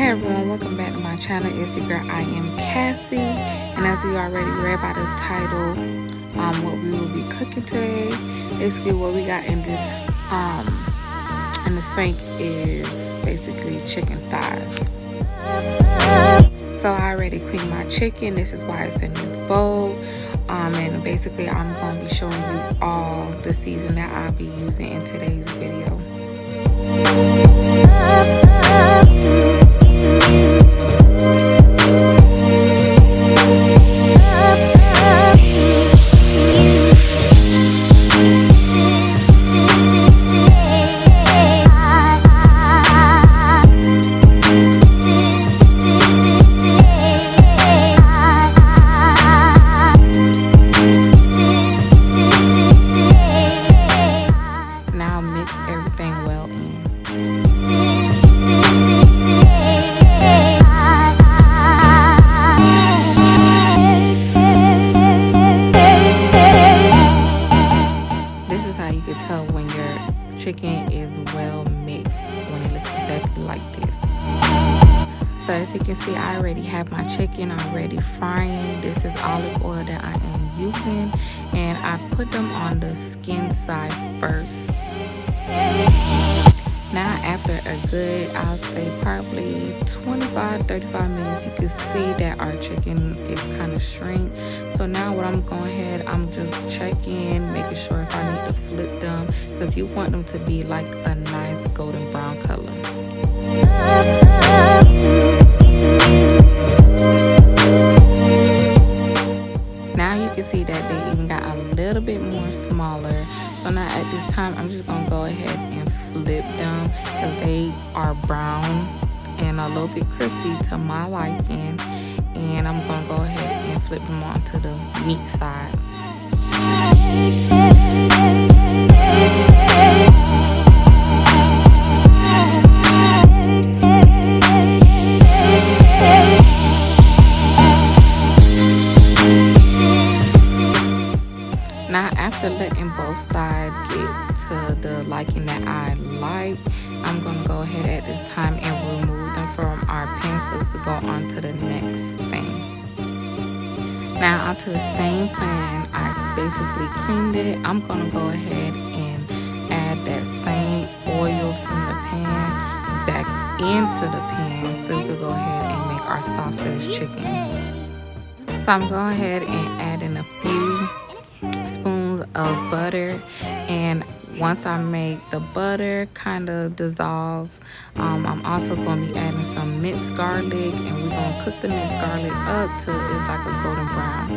Hey everyone, welcome back to my channel. It's your girl, I am Cassie, and as you already read by the title, what we will be cooking today, basically what we got in this in the sink is basically chicken thighs. So I already cleaned my chicken. This is why it's in this bowl. And basically I'm going to be showing you all the season that I'll be using in today's video. Now mix everything well in. This is how you can tell when your chicken is well mixed, when it looks exactly like this. So as you can see, I already have my chicken already frying. This is olive oil that I am using, and I put them on the skin side first. Now after a good, I'll say probably 25-35 minutes, you can see that our chicken is kind of shrink. So now what I'm going ahead, I'm just checking, making sure if I need to flip them, because you want them to be like a nice golden brown color. Now you can see that they even got a little bit more smaller. So now at this time, I'm just gonna go ahead and flip them because they are brown and a little bit crispy to my liking. And I'm gonna go ahead and flip them onto the meat side. Now after letting both sides get to the liking that I like, I'm going to go ahead at this time and remove them from our pan so we can go on to the next thing. Now onto the same pan, I basically cleaned it. I'm going to go ahead and add that same oil from the pan back into the pan so we can go ahead and make our sauce for this chicken. So I'm going ahead and add in a few spoons of butter, and once I make the butter kind of dissolve, I'm also going to be adding some minced garlic, and we're going to cook the minced garlic up till it's like a golden brown.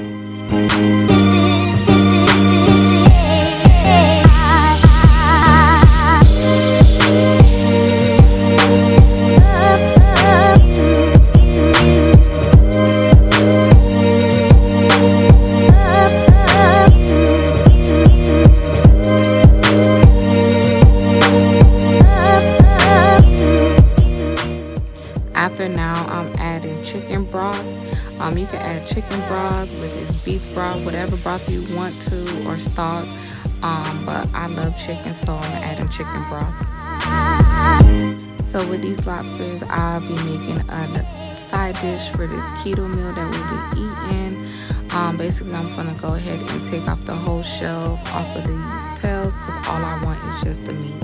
After now, I'm adding chicken broth. You can add chicken broth with this beef broth, whatever broth you want to, or stock. But I love chicken, so I'm adding chicken broth. So with these lobsters, I'll be making a side dish for this keto meal that we'll be eating. Basically, I'm gonna go ahead and take off the whole shell off of these tails because all I want is just the meat.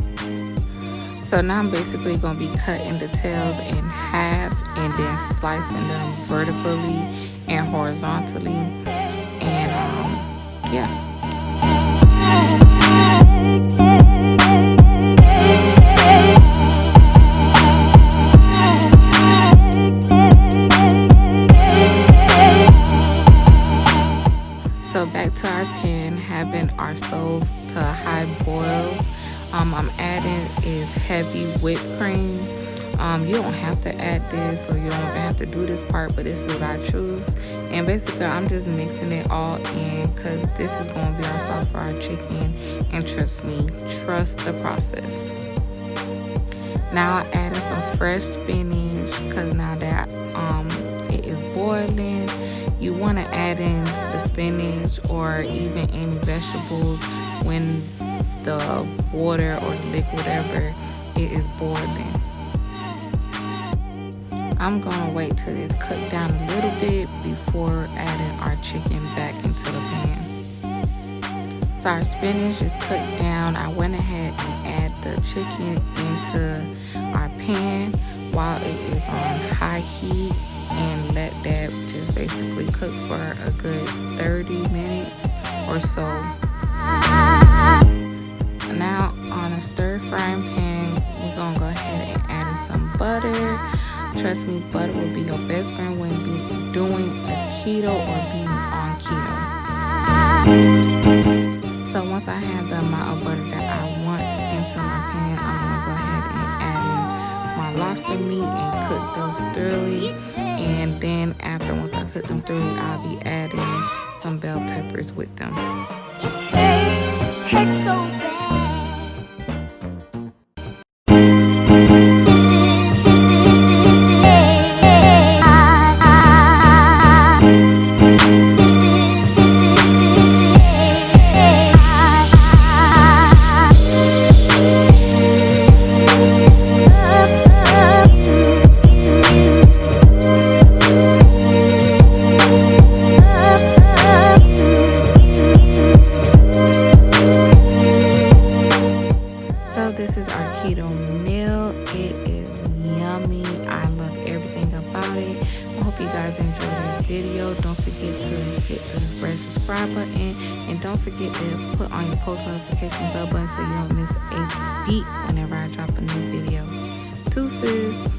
So now I'm basically going to be cutting the tails in half and then slicing them vertically and horizontally. And yeah. So back to our pan, having our stove to a high boil. I'm adding is heavy whipped cream. You don't have to add this, or you don't even have to do this part, but this is what I choose. And basically I'm just mixing it all in because this is going to be our sauce for our chicken, and trust me, trust the process. Now I added some fresh spinach because now that it is boiling, you want to add in the spinach or even any vegetables when the water or the liquid, whatever, it is boiling. I'm gonna wait till it's cooked down a little bit before adding our chicken back into the pan. So our spinach is cooked down. I went ahead and add the chicken into our pan while it is on high heat and let that just basically cook for a good 30 minutes or so. Now on a stir frying pan, we're gonna go ahead and add in some butter. Trust me, butter will be your best friend when you're doing a keto or being on keto. So once I have the amount of butter that I want into my pan, I'm gonna go ahead and add in my lobster meat and cook those thoroughly. And then after, once I cook them thoroughly, I'll be adding some bell peppers with them. Hurts so bad. This is our keto meal. It is yummy. I love everything about it. I hope you guys enjoyed this video. Don't forget to hit the red subscribe button and don't forget to put on your post notification bell button so you don't miss a beat whenever I drop a new video. Deuces.